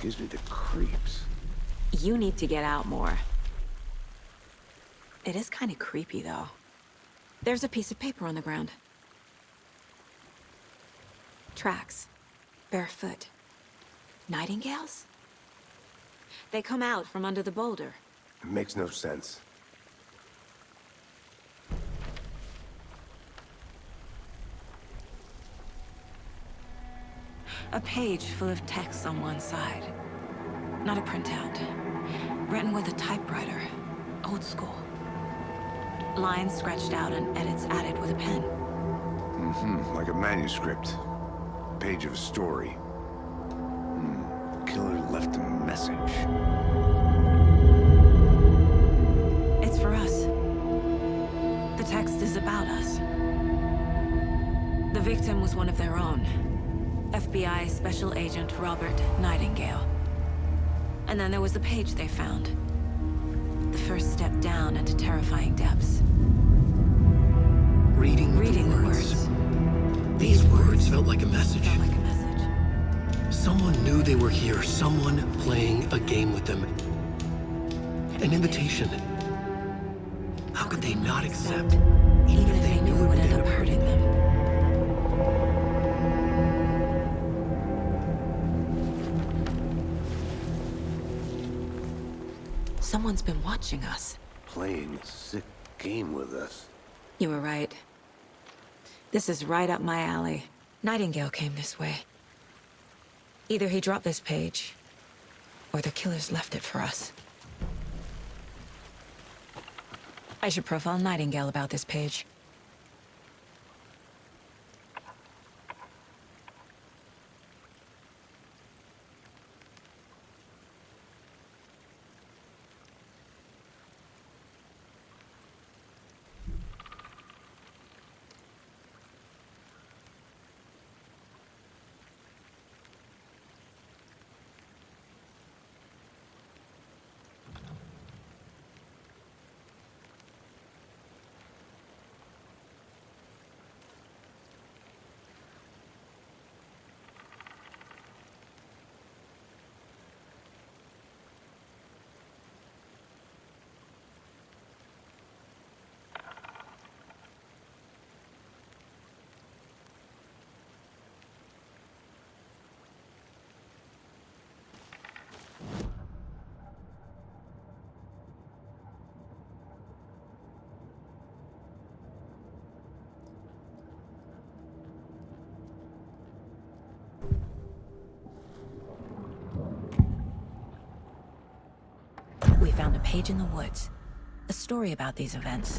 Gives me the creeps. You need to get out more. It is kind of creepy, though. There's a piece of paper on the ground. Tracks. Barefoot. Nightingales? They come out from under the boulder. It makes no sense. A page full of text on one side. Not a printout. Written with a typewriter. Old school. Lines scratched out and edits added with a pen. Like a manuscript. Page of a story. Killer left a message. It's for us. The text is about us. The victim was one of their own. FBI Special Agent Robert Nightingale. And then there was the page they found. The first step down into terrifying depths. Reading the words. These words felt like a message. Felt like a message. Someone knew they were here, someone playing a game with them. An invitation. How could they not accept, Even if they knew it would end up hurting them. Someone's been watching us. Playing a sick game with us. You were right. This is right up my alley. Nightingale came this way. Either he dropped this page, or the killers left it for us. I should profile Nightingale about this page. We found a page in the woods. A story about these events.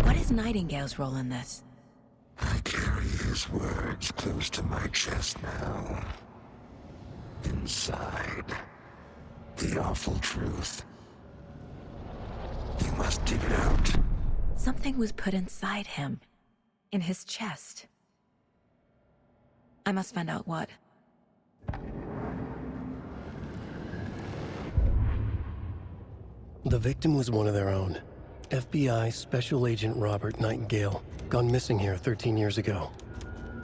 What is Nightingale's role in this? I carry his words close to my chest now. Inside, the awful truth. You must dig it out. Something was put inside him. In his chest. I must find out what. The victim was one of their own. FBI Special Agent Robert Nightingale, gone missing here 13 years ago.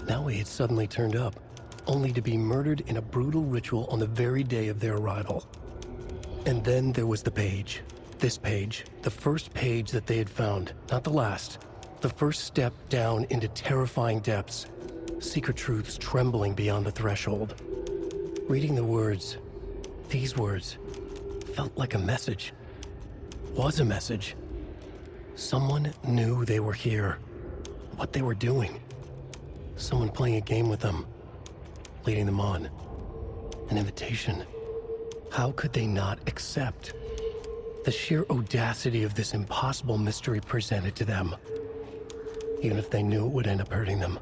Now he had suddenly turned up, only to be murdered in a brutal ritual on the very day of their arrival. And then there was the page. This page, the first page that they had found, not the last. The first step down into terrifying depths. Secret truths trembling beyond the threshold. Reading the words, these words, felt like a message. Was a message. Someone knew they were here. What they were doing. Someone playing a game with them. Leading them on. An invitation. How could they not accept? The sheer audacity of this impossible mystery presented to them. Even if they knew it would end up hurting them.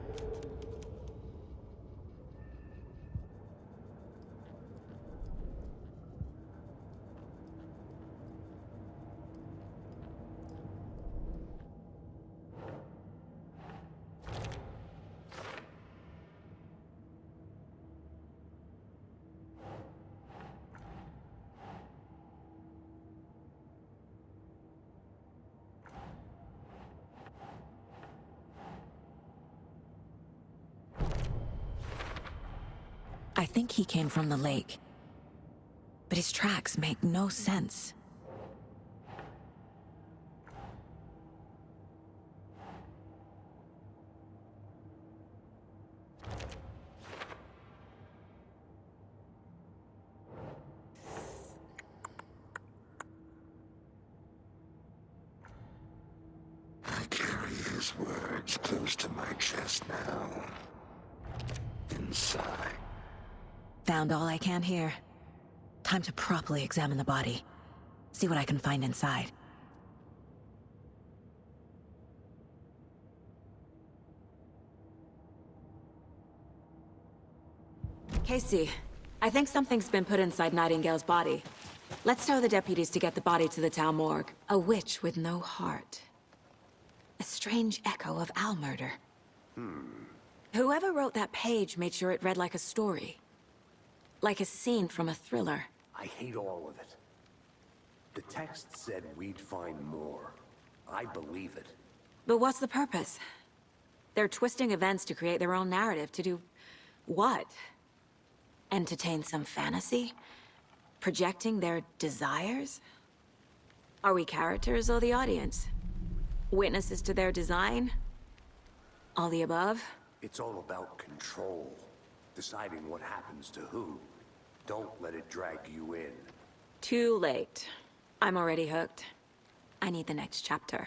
I think he came from the lake. but his tracks make no sense. I carry his words close to my chest now. Inside. Found all I can here. Time to properly examine the body. See what I can find inside. Casey, I think something's been put inside Nightingale's body. Let's tell the deputies to get the body to the town morgue. A witch with no heart. A strange echo of Al murder. Whoever wrote that page made sure it read like a story. Like a scene from a thriller. I hate all of it. The text said we'd find more. I believe it. But what's the purpose? They're twisting events to create their own narrative to do... what? Entertain some fantasy? Projecting their desires? Are we characters or the audience? Witnesses to their design? All the above? It's all about control. Deciding what happens to who. Don't let it drag you in. Too late. I'm already hooked. I need the next chapter.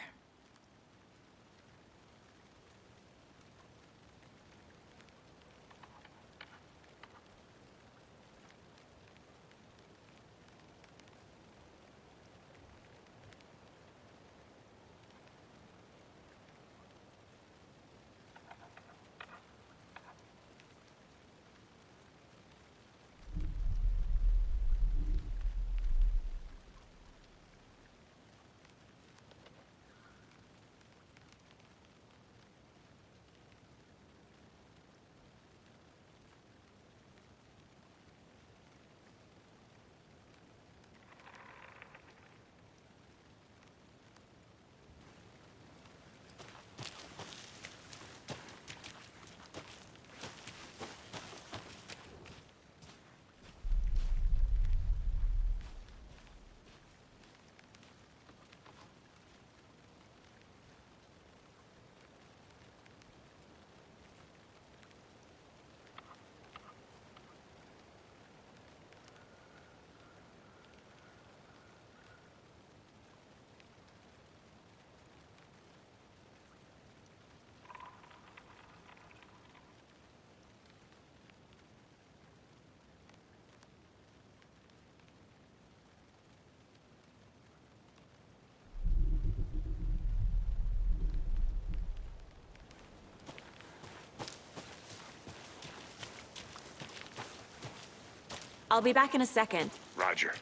I'll be back in a second. Roger.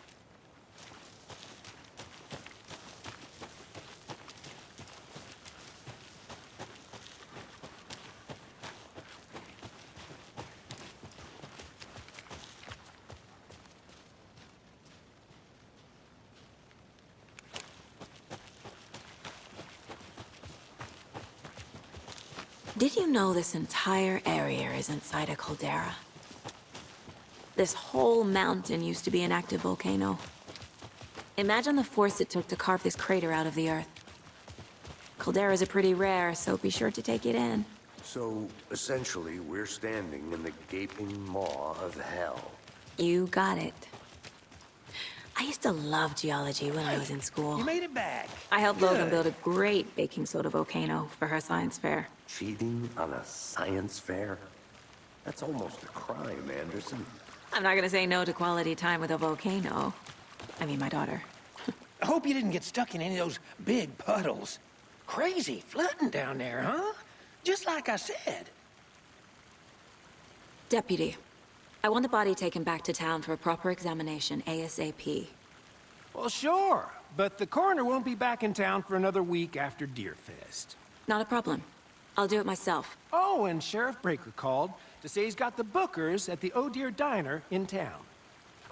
Did you know this entire area is inside a caldera? This whole mountain used to be an active volcano. Imagine the force it took to carve this crater out of the earth. Calderas are pretty rare, so be sure to take it in. So, essentially, we're standing in the gaping maw of hell. You got it. I used to love geology when I was in school. You made it back. I helped Logan build a great baking soda volcano for her science fair. Cheating on a science fair? That's almost a crime, Anderson. I'm not gonna say no to quality time with a volcano. I mean, my daughter. I hope you didn't get stuck in any of those big puddles. Crazy flooding down there, huh? Just like I said. Deputy, I want the body taken back to town for a proper examination ASAP. Well, sure, but the coroner won't be back in town for another week after Deerfest. Not a problem. I'll do it myself. Oh, and Sheriff Breaker called to say he's got the Bookers at the Oh Deer Diner in town.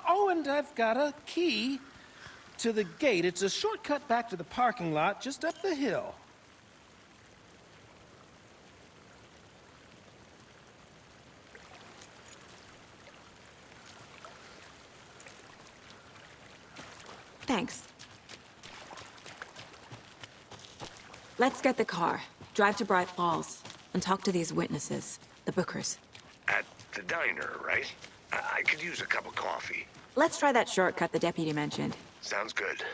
Oh, and I've got a key to the gate. It's a shortcut back to the parking lot just up the hill. Thanks. Let's get the car, drive to Bright Falls, and talk to these witnesses, the Bookers. At the diner, right? I could use a cup of coffee. Let's try that shortcut the deputy mentioned. Sounds good.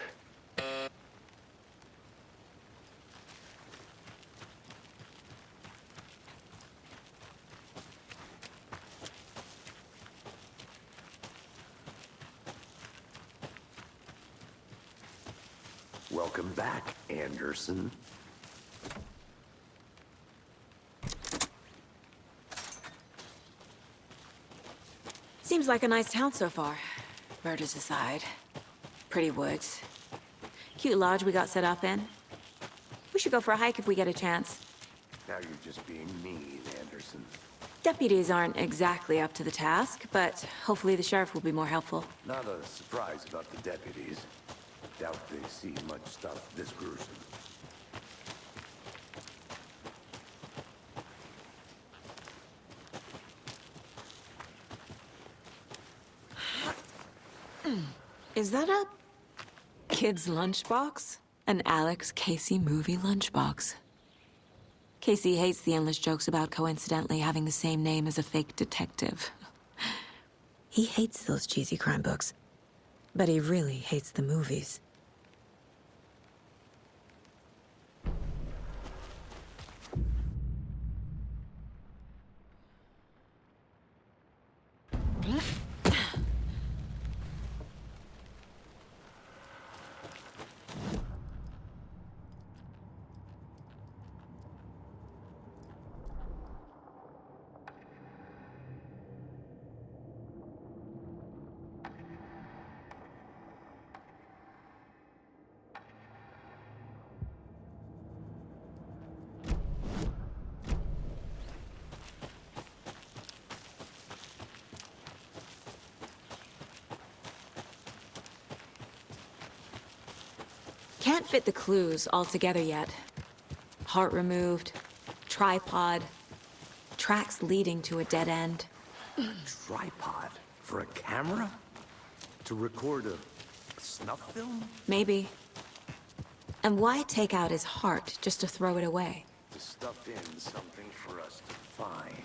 Welcome back, Anderson. Seems like a nice town so far. Murders aside. Pretty woods. Cute lodge we got set up in. We should go for a hike if we get a chance. Now you're just being mean, Anderson. Deputies aren't exactly up to the task, but hopefully the sheriff will be more helpful. Not a surprise about the deputies. Doubt they see much stuff this gruesome. Is that a kid's lunchbox? An Alex Casey movie lunchbox. Casey hates the endless jokes about coincidentally having the same name as a fake detective. He hates those cheesy crime books, but he really hates the movies. Can't fit the clues all together yet. Heart removed, tripod, tracks leading to a dead end. Tripod? For a camera? To record a snuff film? Maybe. And why take out his heart just to throw it away? To stuff in something for us to find.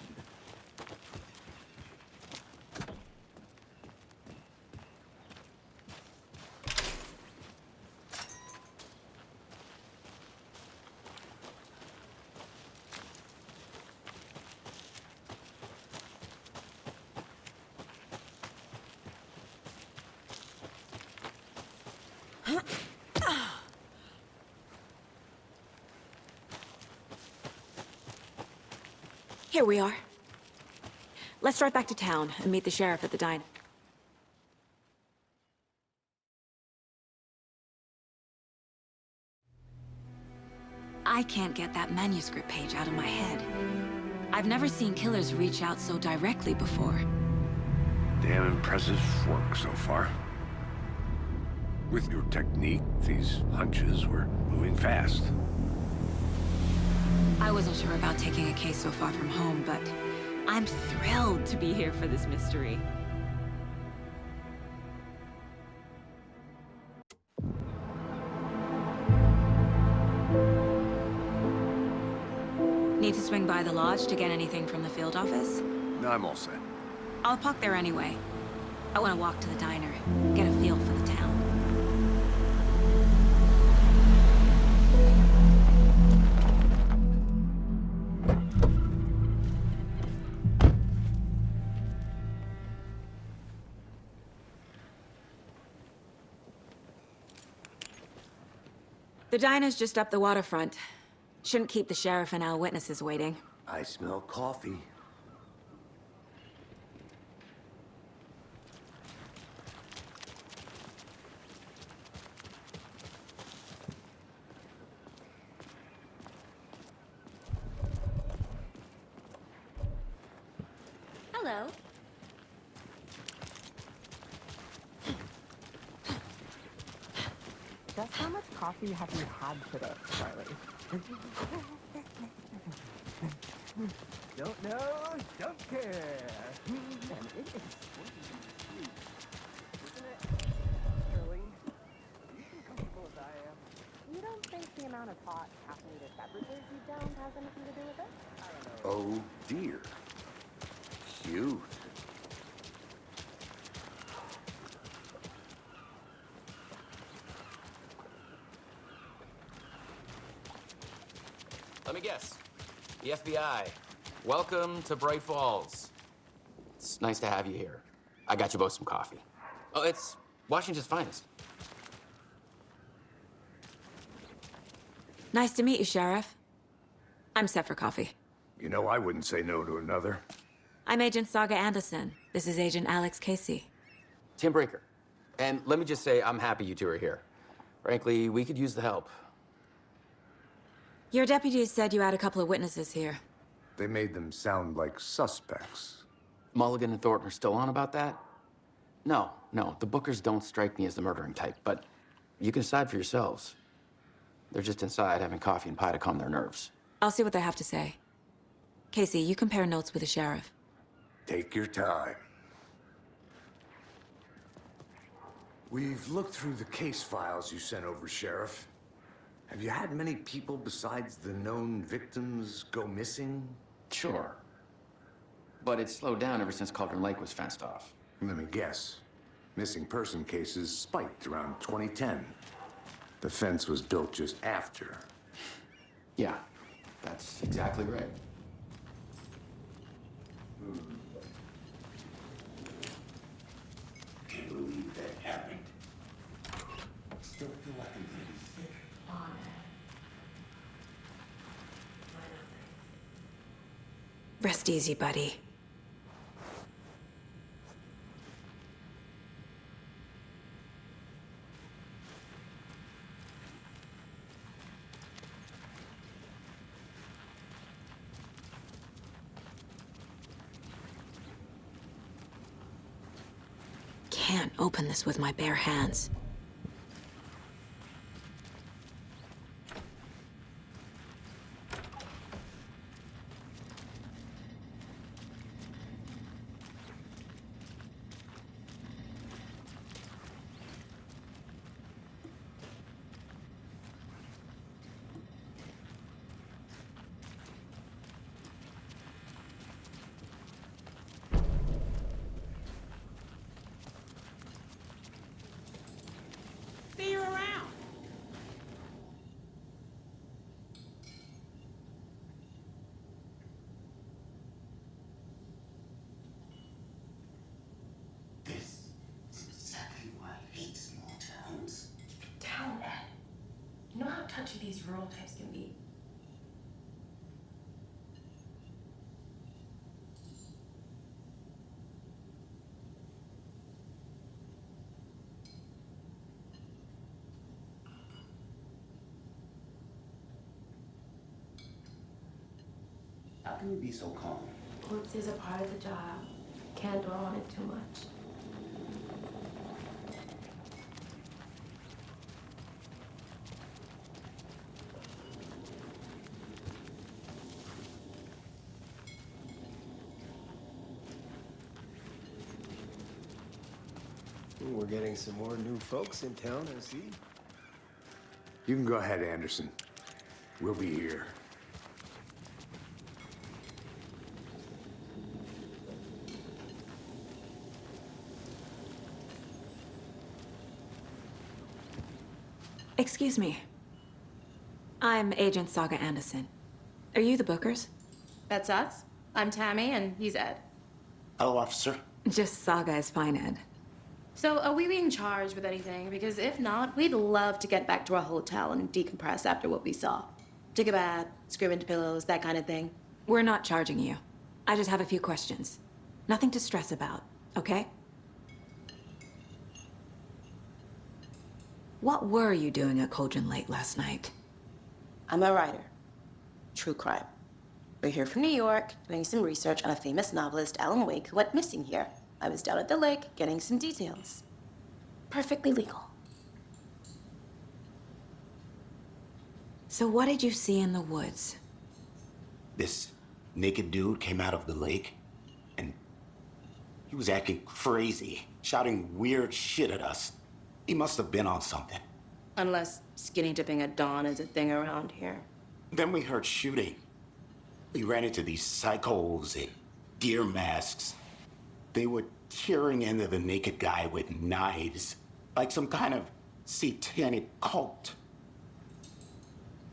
Here we are. Let's drive back to town and meet the sheriff at the diner. I can't get that manuscript page out of my head. I've never seen killers reach out so directly before. Damn impressive work so far. With your technique, these hunches were moving fast. I wasn't sure about taking a case so far from home, but I'm thrilled to be here for this mystery. Need to swing by the lodge to get anything from the field office? No, I'm all set. I'll park there anyway. I want to walk to the diner, get a feel for the town. The diner's just up the waterfront. Shouldn't keep the sheriff and our witnesses waiting. I smell coffee. Hello. Just how much coffee have you had today, Charlie? Don't know, don't care. And it is sweet, isn't it, Shirley? Oh dear. Cute. Let me guess. The FBI. Welcome to Bright Falls. It's nice to have you here. I got you both some coffee. Oh, it's Washington's finest. Nice to meet you, Sheriff. I'm set for coffee. You know, I wouldn't say no to another. I'm Agent Saga Anderson. This is Agent Alex Casey. Tim Brinker. And let me just say, I'm happy you two are here. Frankly, we could use the help. Your deputies said you had a couple of witnesses here. They made them sound like suspects. Mulligan and Thornton are still on about that? No, the Bookers don't strike me as the murdering type, but you can decide for yourselves. They're just inside having coffee and pie to calm their nerves. I'll see what they have to say. Casey, you compare notes with the sheriff. Take your time. We've looked through the case files you sent over, Sheriff. Have you had many people besides the known victims go missing? Sure. But it's slowed down ever since Cauldron Lake was fenced off. Let me guess. Missing person cases spiked around 2010. The fence was built just after. Yeah, that's exactly right. Can't believe that happened. Still feel like I'm really sick. Rest easy, buddy. Can't open this with my bare hands. See you around. This is exactly why I hate small towns. Down, Ed. You know how touchy these rural types can be. How can you be so calm? Corpse is a part of the job. Can't dwell on it too much. We're getting some more new folks in town, I see. You can go ahead, Anderson. We'll be here. Excuse me. I'm Agent Saga Anderson. Are you the Bookers? That's us. I'm Tammy, and he's Ed. Hello, officer. Just Saga is fine, Ed. So, are we being charged with anything? Because if not, we'd love to get back to our hotel and decompress after what we saw. Take a bath, scream into pillows, that kind of thing. We're not charging you. I just have a few questions. Nothing to stress about, okay? What were you doing at Cauldron Lake last night? I'm a writer. True crime. We're here from New York, doing some research on a famous novelist, Alan Wake, who went missing here. I was down at the lake, getting some details. Perfectly legal. So what did you see in the woods? This naked dude came out of the lake, and he was acting crazy, shouting weird shit at us. He must have been on something. Unless skinny dipping at dawn is a thing around here. Then we heard shooting. We ran into these psychos in deer masks. They were tearing into the naked guy with knives, like some kind of satanic cult.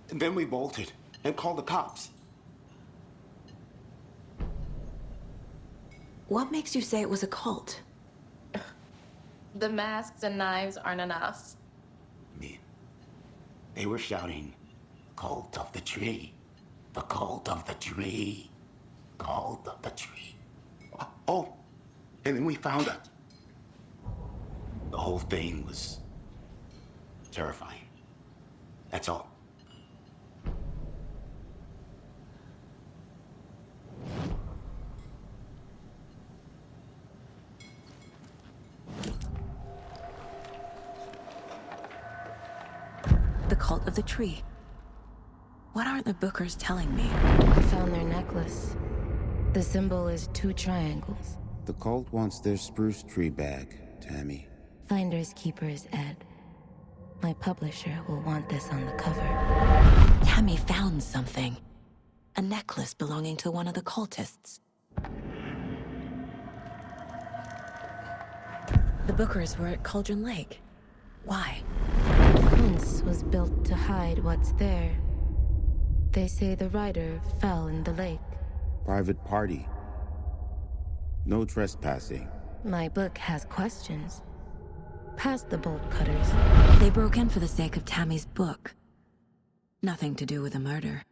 And then we bolted and called the cops. What makes you say it was a cult? The masks and knives aren't enough. I mean, they were shouting, "Cult of the tree, the cult of the tree, cult of the tree." Oh, and then we found out. The whole thing was terrifying. That's all. The cult of the tree. What aren't the Bookers telling me? I found their necklace. The symbol is 2 triangles. The cult wants their spruce tree back, Tammy. Finders keepers, Ed. My publisher will want this on the cover. Tammy found something. A necklace belonging to one of the cultists. The Bookers were at Cauldron Lake. Why? The fence was built to hide what's there. They say the rider fell in the lake. Private party. No trespassing. My book has questions. Past the bolt cutters. They broke in for the sake of Tammy's book. Nothing to do with the murder.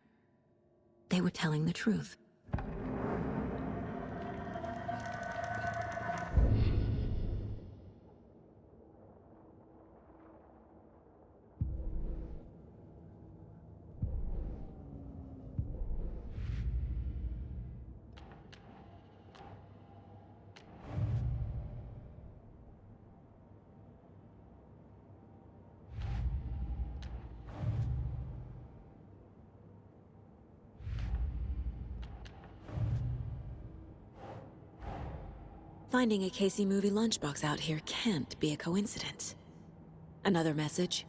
They were telling the truth. Finding a Casey movie lunchbox out here can't be a coincidence. Another message?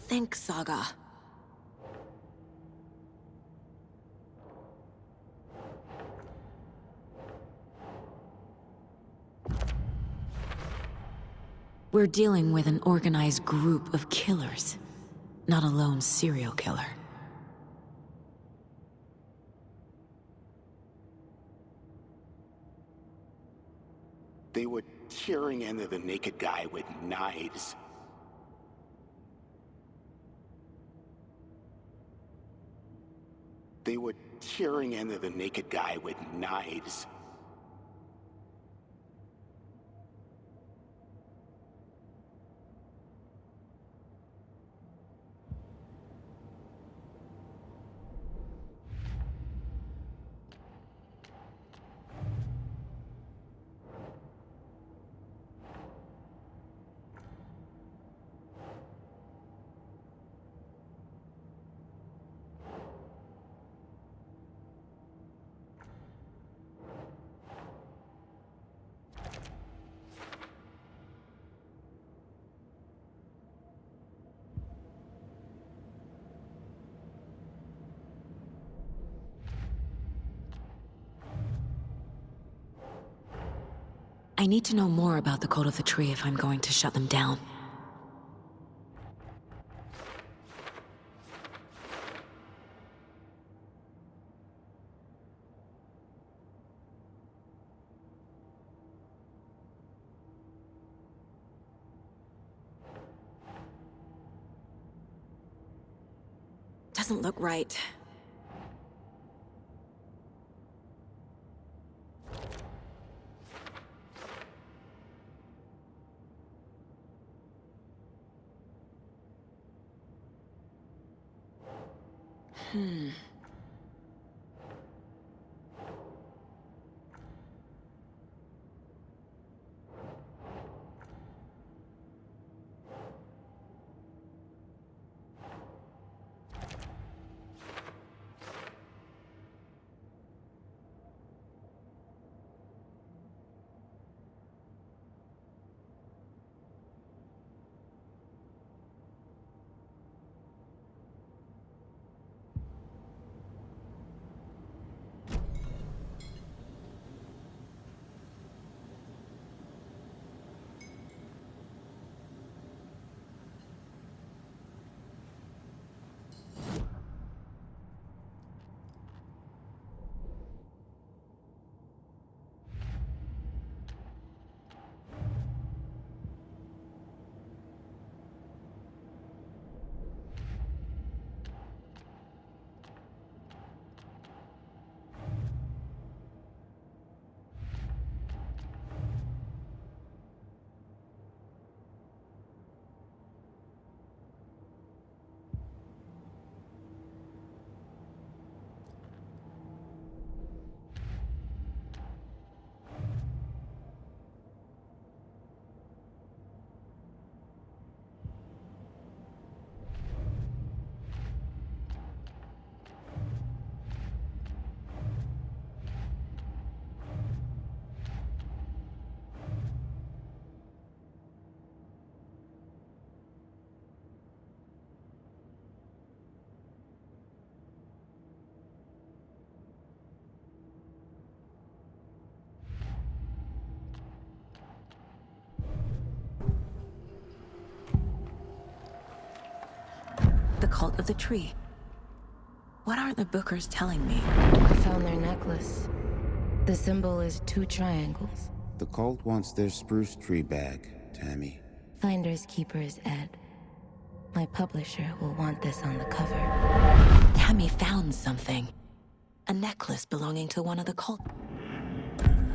Think, Saga. We're dealing with an organized group of killers, not a lone serial killer. They were tearing into the naked guy with knives. They were tearing into the naked guy with knives. I need to know more about the Cult of the Tree if I'm going to shut them down. Doesn't look right. The Cult of the Tree. What are the Bookers telling me? I found their necklace. The symbol is 2 triangles. The cult wants their spruce tree back, Tammy. Finders keepers Ed. My publisher will want this on the cover. Tammy found something. A necklace belonging to one of the cult.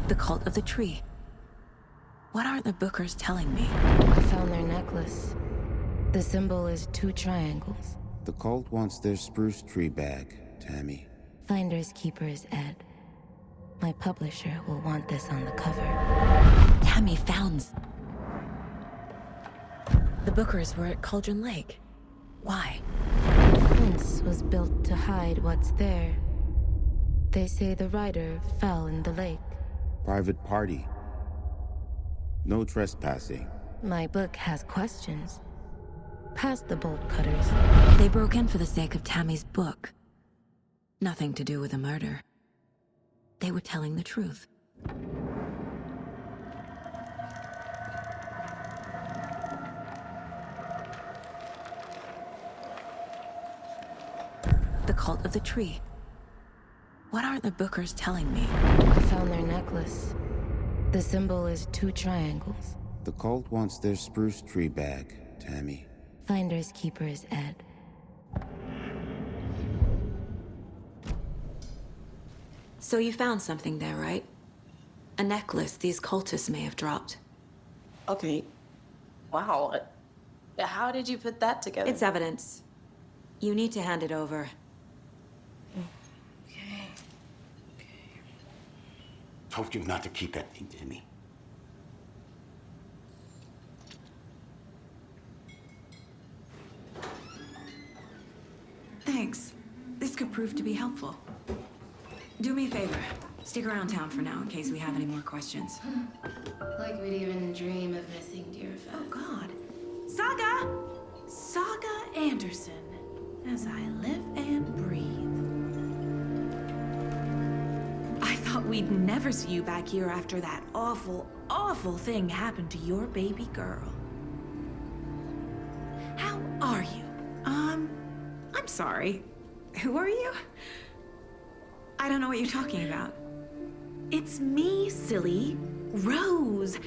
The Cult of the Tree. What are the Bookers telling me? I found their necklace. The symbol is 2 triangles. The cult wants their spruce tree back, Tammy. Finders keepers Ed. My publisher will want this on the cover. Tammy found... The Bookers were at Cauldron Lake. Why? The fence was built to hide what's there. They say the rider fell in the lake. Private party. No trespassing. My book has questions. Past the bolt cutters. They broke in for the sake of Tammy's book. Nothing to do with a murder. They were telling the truth. The Cult of the Tree. What are the Bookers telling me? I found their necklace. The symbol is 2 triangles. The cult wants their spruce tree back, Tammy. Finders keepers Ed. So you found something there, right? A necklace these cultists may have dropped. Okay. Wow. How did you put that together? It's evidence. You need to hand it over. Told you not to keep that thing, Timmy. Thanks. This could prove to be helpful. Do me a favor. Stick around town for now in case we have any more questions. Like we'd even dream of missing dear Fez. Oh, God. Saga! Saga Anderson. As I live and breathe. I thought we'd never see you back here after that awful, awful thing happened to your baby girl. How are you? I'm sorry. Who are you? I don't know what you're talking about. It's me, silly. Rose.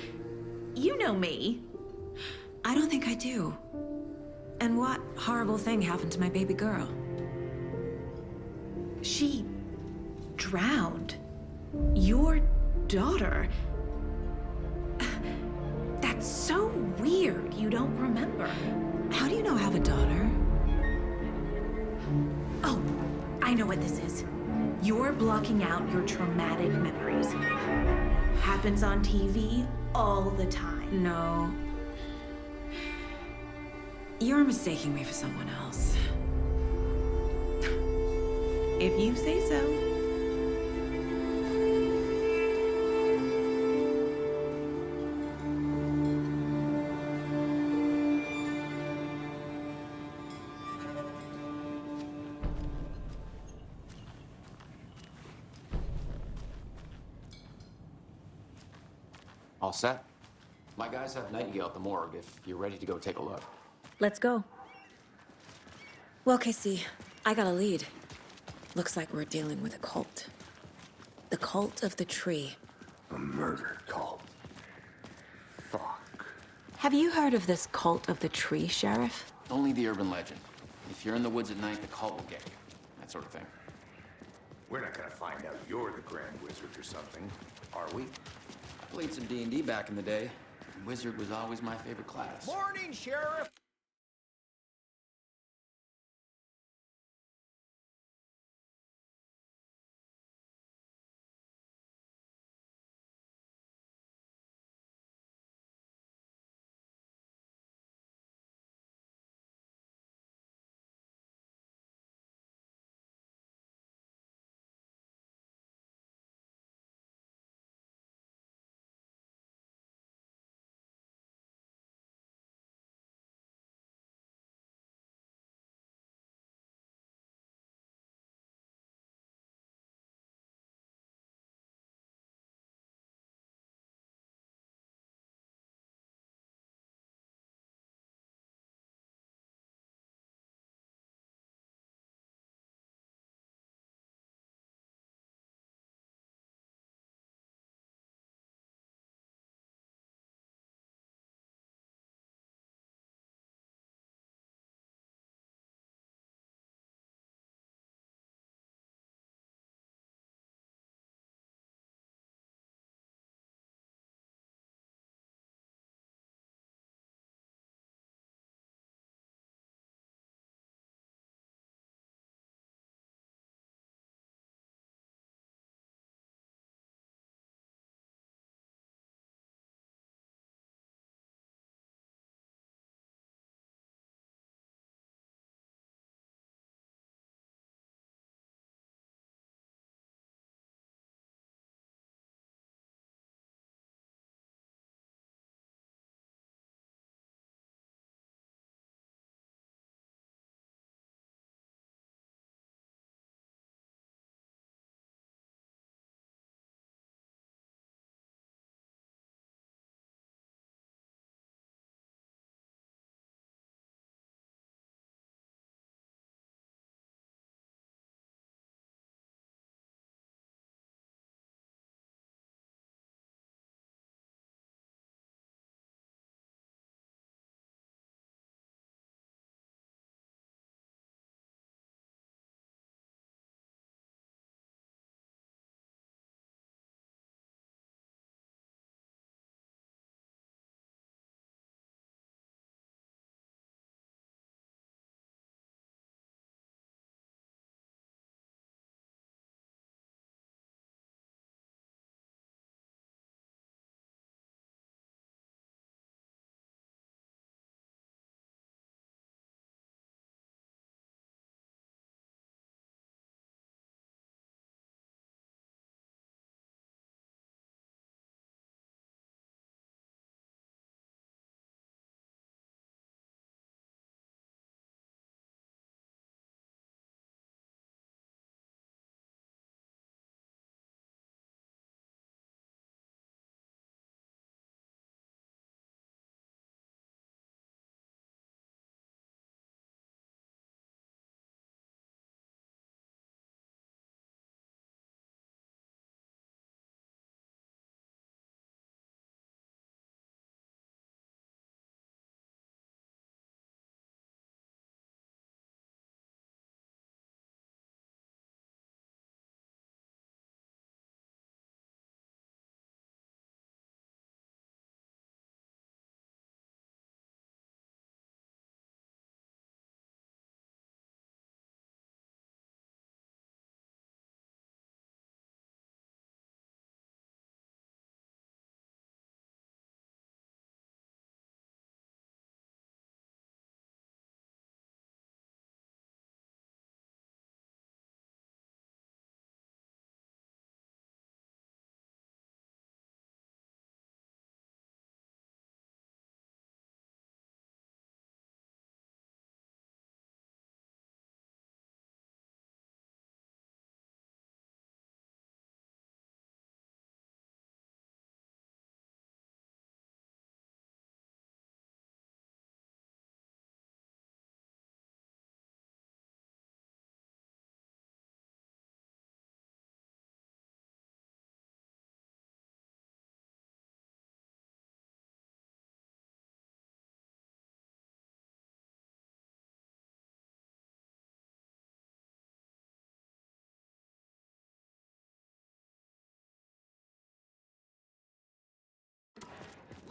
You know me. I don't think I do. And what horrible thing happened to my baby girl? She drowned. Your daughter. That's so weird you don't remember. How do you know I have a daughter? Oh, I know what this is. You're blocking out your traumatic memories. Happens on TV all the time. No. You're mistaking me for someone else. If you say so. All set? My guys have Nightingale at the morgue if you're ready to go take a look. Let's go. Well, Casey, I got a lead. Looks like we're dealing with a cult. The Cult of the Tree. A murder cult. Fuck. Have you heard of this Cult of the Tree, Sheriff? Only the urban legend. If you're in the woods at night, the cult will get you. That sort of thing. We're not gonna find out you're the Grand Wizard or something, are we? I played some D&D back in the day. Wizard was always my favorite class. Morning, Sheriff.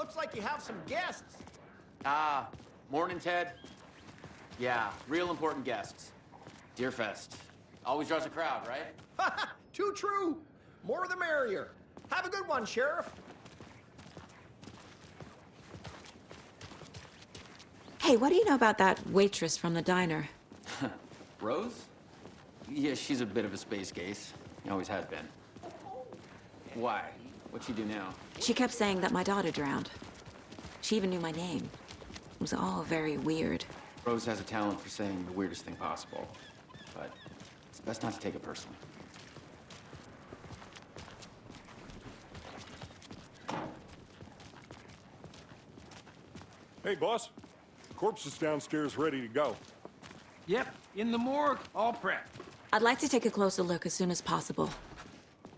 Looks like you have some guests. Ah, morning, Ted. Yeah, real important guests. Deerfest. Always draws a crowd, right? Too true. More the merrier. Have a good one, Sheriff. Hey, what do you know about that waitress from the diner? Rose? Yeah, she's a bit of a space case. Always has been. Why? What'd she do now? She kept saying that my daughter drowned. She even knew my name. It was all very weird. Rose has a talent for saying the weirdest thing possible. But it's best not to take it personally. Hey, boss. Corpse is downstairs ready to go. Yep, in the morgue, all prepped. I'd like to take a closer look as soon as possible.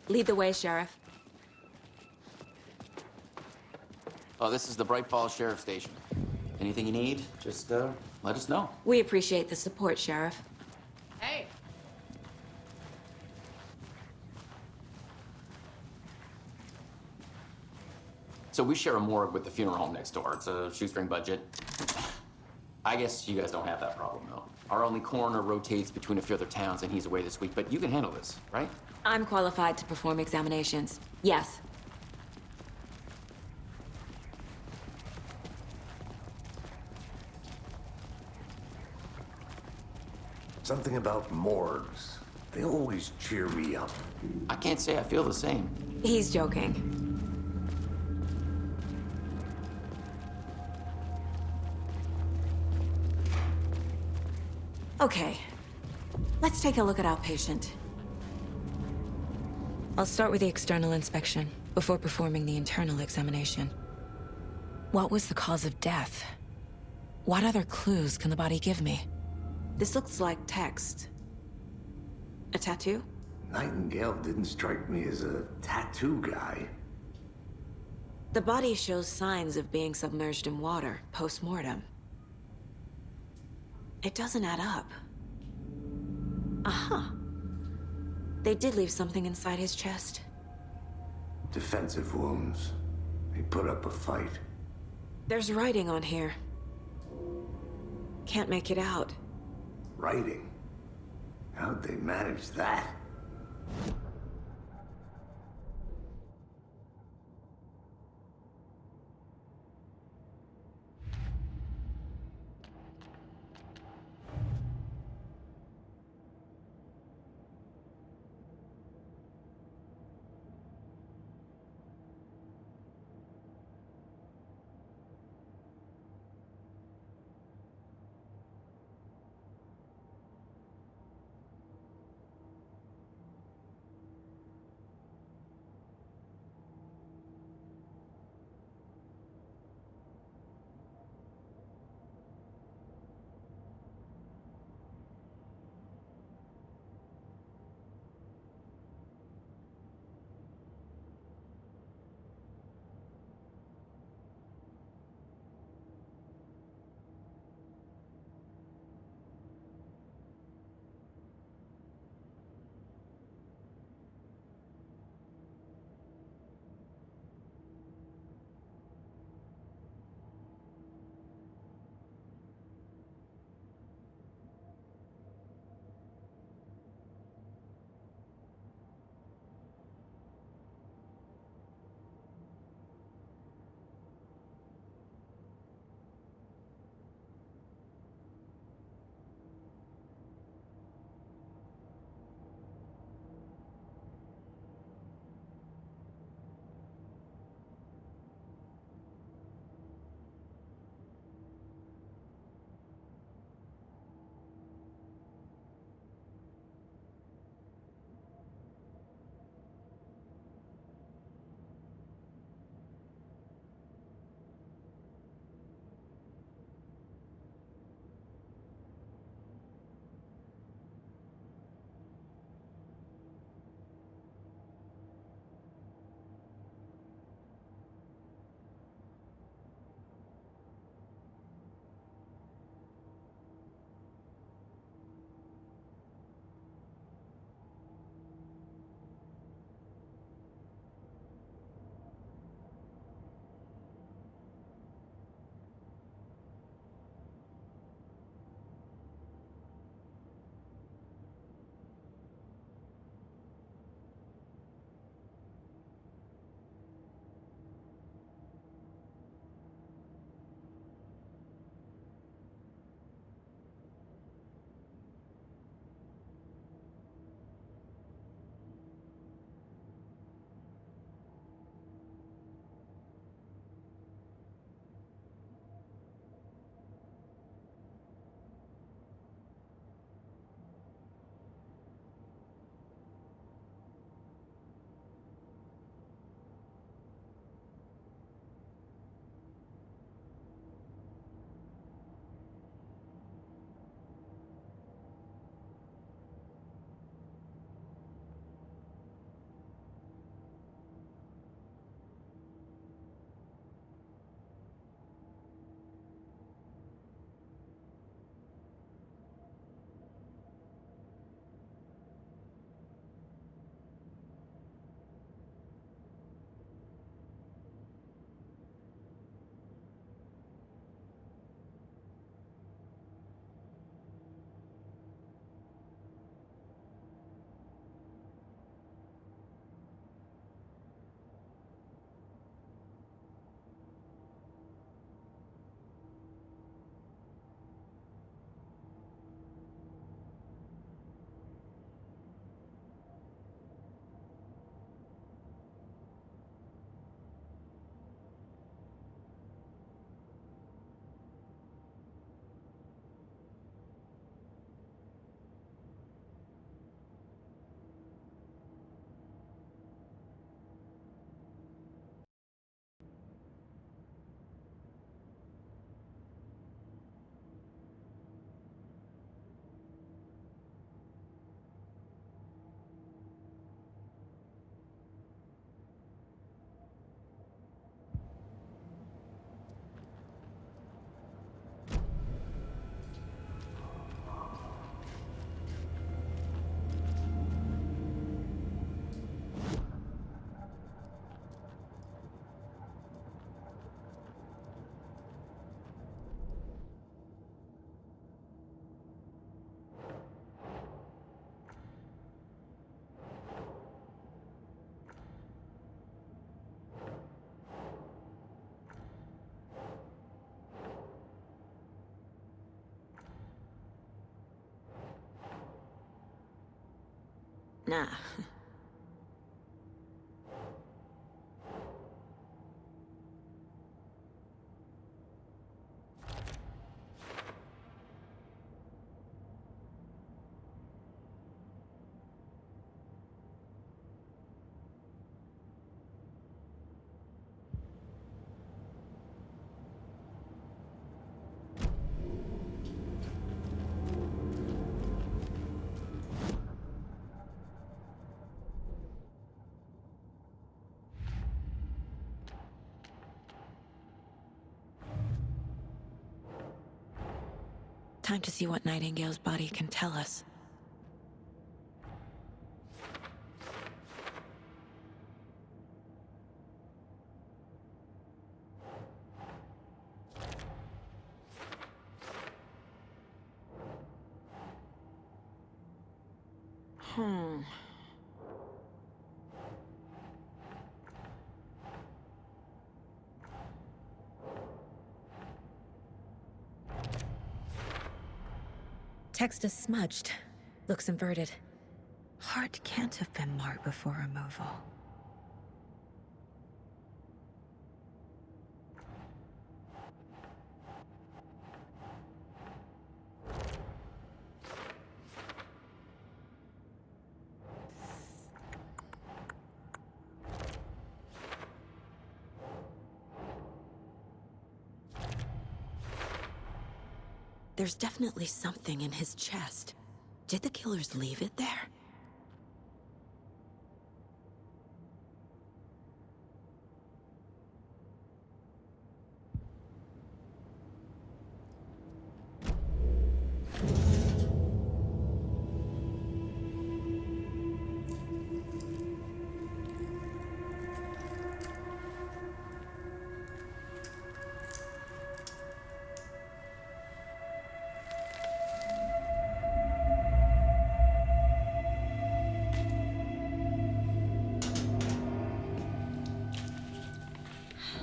Lead the way, Sheriff. Oh, this is the Bright Falls Sheriff Station. Anything you need, just let us know. We appreciate the support, Sheriff. Hey! So we share a morgue with the funeral home next door. It's a shoestring budget. I guess you guys don't have that problem, though. Our only coroner rotates between a few other towns, and he's away this week, but you can handle this, right? I'm qualified to perform examinations. Yes. Something about morgues. They always cheer me up. I can't say I feel the same. He's joking. Okay, let's take a look at our patient. I'll start with the external inspection before performing the internal examination. What was the cause of death? What other clues can the body give me? This looks like text. A tattoo? Nightingale didn't strike me as a tattoo guy. The body shows signs of being submerged in water post-mortem. It doesn't add up. Aha. They did leave something inside his chest. Defensive wounds. He put up a fight. There's writing on here. Can't make it out. Writing? How'd they manage that? Nah. Time to see what Nightingale's body can tell us. Text is smudged. Looks inverted. Heart can't have been marked before removal. There's definitely something in his chest. Did the killers leave it there?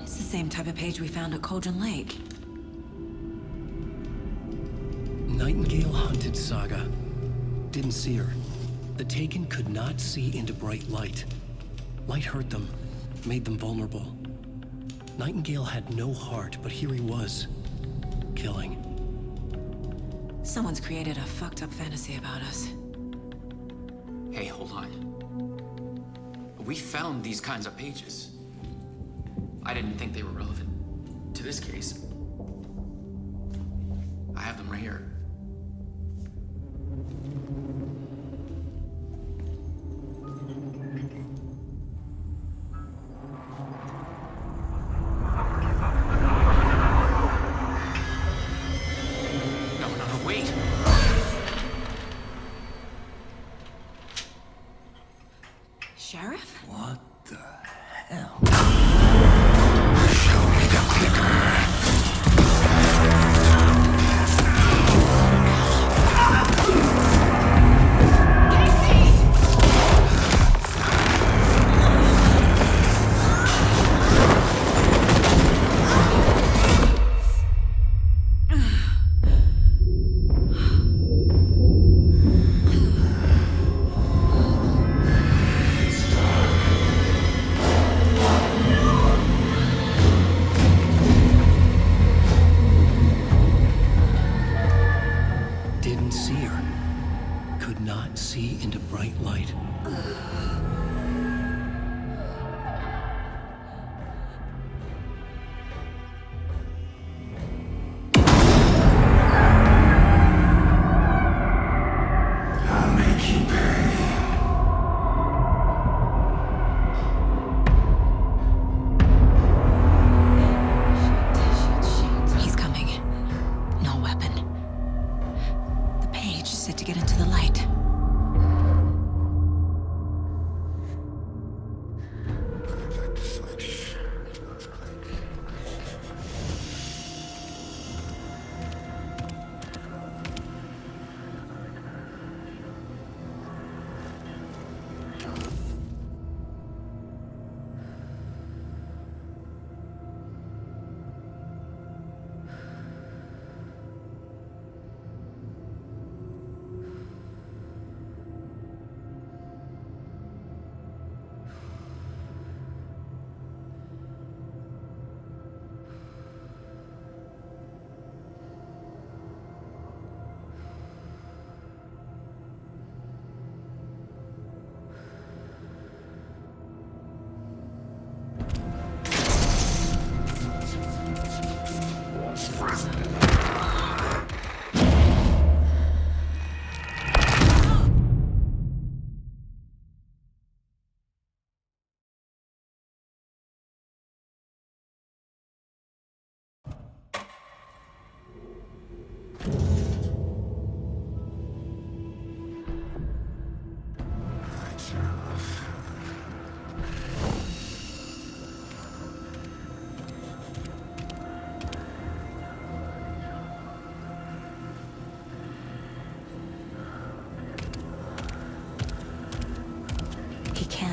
Same type of page we found at Cauldron Lake. Nightingale hunted Saga. Didn't see her. The Taken could not see into bright light. Light hurt them, made them vulnerable. Nightingale had no heart, but here he was, killing. Someone's created a fucked up fantasy about us. Hey, hold on. We found these kinds of pages. I didn't think they were relevant to this case. I have them right here. No, wait! Sheriff? What the hell? Didn't see her. Could not see into bright light. I'll make you pay. He's coming. No weapon. The page said to get into the light.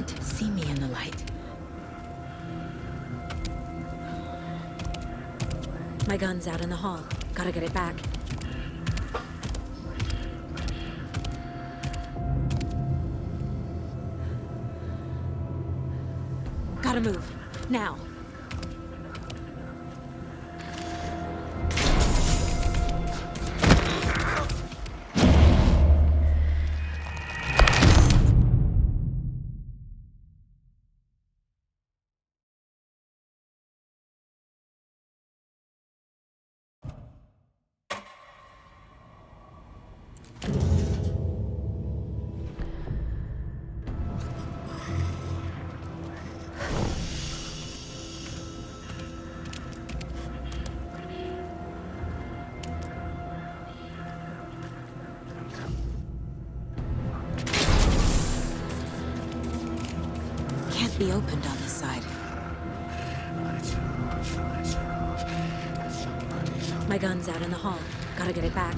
can't see me in the light. My gun's out in the hall. Gotta get it back. Gotta move. Now. Be opened on this side. My gun's out in the hall. Gotta get it back.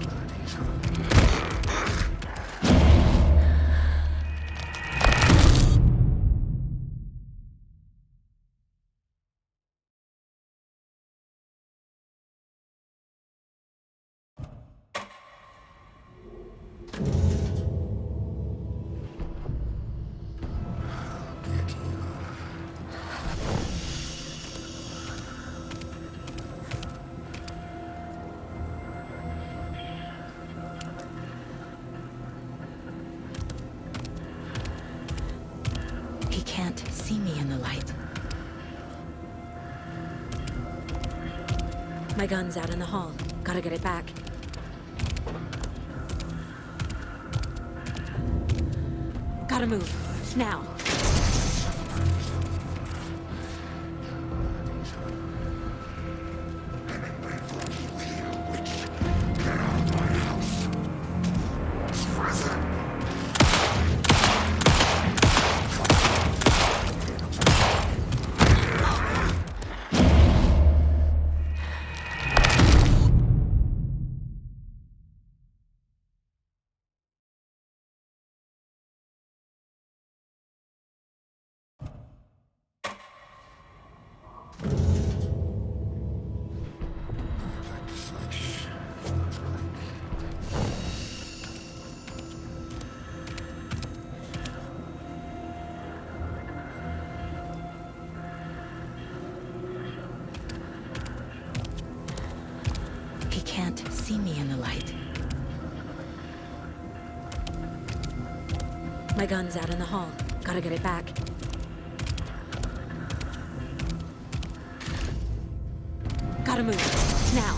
See me in the light. My gun's out in the hall. Gotta get it back. Gotta move. Now. See me in the light. My gun's out in the hall. Gotta get it back. Gotta move. Now.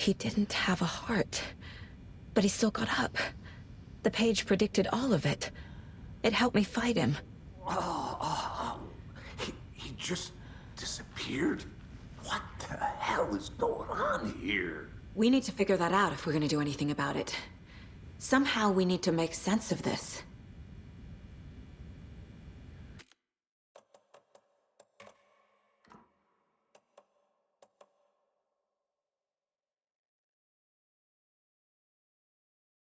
He didn't have a heart, but he still got up. The page predicted all of it. It helped me fight him. He just disappeared? What the hell is going on here? We need to figure that out if we're gonna do anything about it. Somehow we need to make sense of this.